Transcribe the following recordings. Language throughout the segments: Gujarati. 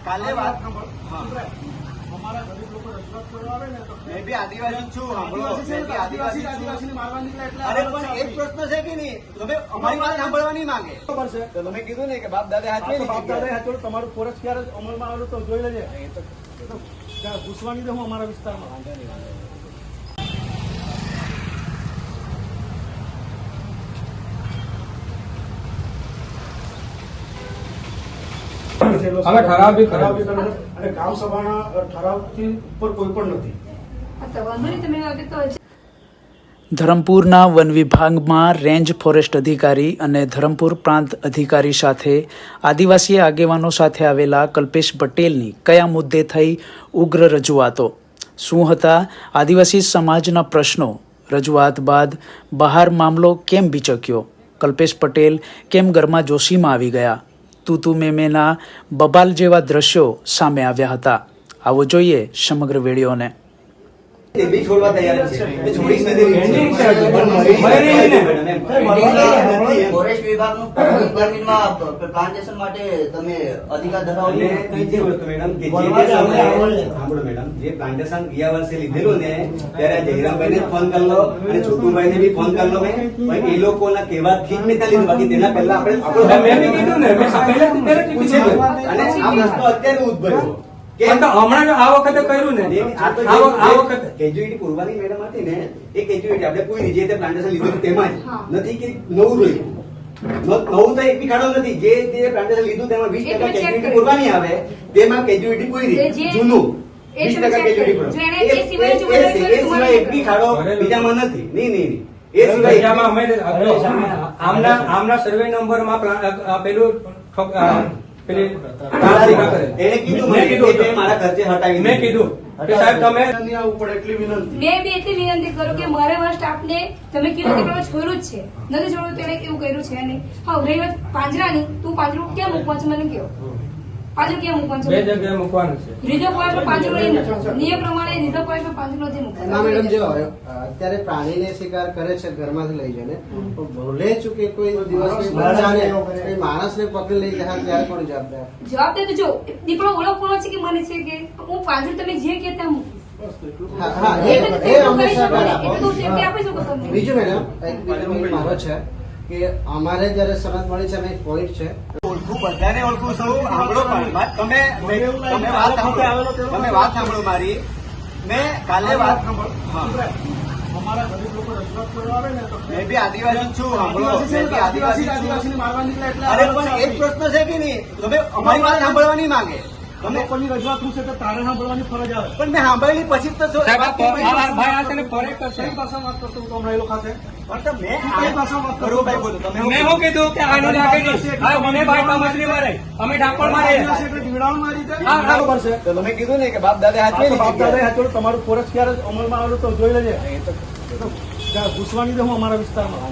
કાલે વાત અમારા ગરીબ લોકો રજૂઆત કરવા આવે ને તો મેં બી આદિવાસી છું, આદિવાસીને મારવા નીકળ્યા એટલે અરે પણ એક પ્રશ્ન છે કે નહીં, તમે અમારી વાત સાંભળવા નહીં માંગે. ખબર છે તો તમે કીધું ને કે બાપ દાદા હાથ બાપ દાદા હાથ તમારું ફોરેસ્ટ ક્યારે અમલમાં આવેલું તો જોઈ લેજે. ઘૂસવાની દે હું અમારા વિસ્તારમાં. હવે ઠરાવ બી અને ગ્રામ સભાના ઠરાવથી ઉપર કોઈ પણ નથી. ધરમપુરના વન વિભાગમાં રેન્જ ફોરેસ્ટ અધિકારી અને ધરમપુર પ્રાંત અધિકારી સાથે આદિવાસી આગેવાનો સાથે આવેલા કલ્પેશ પટેલની કયા મુદ્દે થઈ ઉગ્ર રજૂઆતો? શું હતા આદિવાસી સમાજના પ્રશ્નો? રજૂઆત બાદ બહાર મામલો કેમ બીચક્યો? કલ્પેશ પટેલ કેમ ગરમાજોશીમાં આવી ગયા? તૂતુ મેમેના બબાલ જેવા દ્રશ્યો સામે આવ્યા હતા. આવો જોઈએ સમગ્ર વિડીયોને. તે બી છોડવા તૈયાર છે, તે છોડીશ નથી. ફોરેસ્ટ વિભાગનું જમીનમાં પ્લાન્ટેશન માટે તમે અધિકાર ધરાવો છો. બીજી વસ્તુ મેડમ કે સાંભળો મેડમ, જે પ્લાન્ટેશન ગયા વર્ષે લીધેલું ને ત્યારે જયરામભાઈને ફોન કરી લો અને છોટુભાઈને બી ફોન કરી લો. મેં એ લોકોના કહેવાથી જ મેં ત્યાં લીધું, બાકી તેના પહેલા આપણે મેં બી કીધું ને પૂછેલું અને આ પ્રશ્ન અત્યારે ઉદ્ભવ્યો. હમણાં આ વખતે કર્યું ને, આ વખતે કેજ્યુએટી પૂરવાની મેડમ હતી ને, એ કેજ્યુએટી આપણે કોઈ જે તે પ્લાન્ટેશન લીધું તેમાં જ નથી કે નવું જોયું. નવું તો એક બી ખાડો નથી. જે પ્લાન્ટેશન લીધું તેમાં 20% કેજ્યુએટી પૂરવાની આવે, તેમાં કેજ્યુએટી પૂરી જૂનું 20% કેજ્યુએટી એ સિવાય એક બી ખાડો બીજામાં નથી. નહીં એ સિવાય આમના સર્વે નંબરમાં પેલું એને કીધું મારા ખર્ચે હટાવી. મેં કીધું કે સાહેબ તમે ઉપર એટલી વિનંતી. મેં બી એટલી વિનંતી કરું કે મારે મારા સ્ટાફને તમે કીધું કે તમે છોડ્યું જ છે, નથી છોડ્યું તેને એવું કર્યું છે નહીં. હા રહી વાત પાંજરાની, તું પાંજરું ક્યાં મૂકવાનું છે મને કહો. પાંજરું ક્યાં મૂકવાનું છે? 2 જગ્યાએ મૂકવાનું છે. રિઝર્વ ફોરેસ્ટમાં પાંજરું નહીં મૂકવાનું. નિયમ પ્રમાણે રિઝર્વ ફોરેસ્ટમાં પાંજરું નથી મૂકવાનું. ના મેડમ, જો અત્યારે પ્રાણીને શિકાર કરે છે ઘરમાંથી લઈ જાય ને, ભૂલે ચૂકે કોઈ દિવસ માણસને પકડી લઈ જાય ત્યારે કોણ જવાબદાર? જવાબદાર તો જો દીપડો ઓળખવાનો છે કે મને છે કે હું પાંજરું તમે જે કે ત્યાં મૂકીશ. બીજું મેડમ, એક મારો છે કે અમારે જયારે સમજ મળી છે, એક પોઈન્ટ છે, ઓળખું બધાને ઓળખું છું. સાંભળો તમે વાત સાંભળો મારી. મેં કાલે વાત અમારા ગરીબ લોકો રજૂઆત કરવા આવે ને તો મેં બી આદિવાસી છું. સાંભળો, આદિવાસીને મારવા નીકળ્યા એટલે અરે પણ એક પ્રશ્ન છે કે નહીં, તમે અમારી વાત સાંભળવા નહીં માંગે. તમે કોની રજૂઆત છે તો તારે સાંભળવાની ફરજ આવે. પણ મેં સાંભળેલી પછી તો કઈ ભાષામાં વાત કરતો હું હમણાં એ લોકો સાથે? મેં શું કીધું કે આનું લાગે નહીં, મને ભાઈ કામચરી મારે, અમે ડાકોર મારે. તમે કીધું ને કે બાપ દાદા હાથ બાપ દાદા હાથ તમારું ફોરેસ્ટ ક્યારે અમલમાં આવેલું તો જોઈ લેજે. ઘૂસવાની દે હું અમારા વિસ્તારમાં.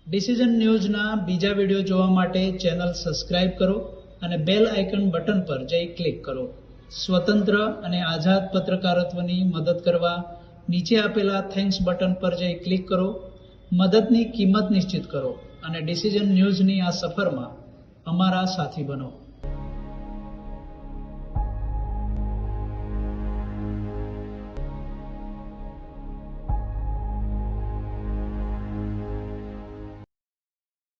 ડિસિઝન ન્યૂઝના બીજા વિડીયો જોવા માટે ચેનલ સબસ્ક્રાઇબ કરો અને બેલ આઇકન બટન પર જઈ ક્લિક કરો. સ્વતંત્ર અને આઝાદ પત્રકારત્વની મદદ કરવા નીચે આપેલા થેન્ક્સ બટન પર જઈ ક્લિક કરો. મદદની કિંમત નિશ્ચિત કરો અને ડિસિઝન ન્યૂઝની આ સફરમાં અમારા સાથી બનો.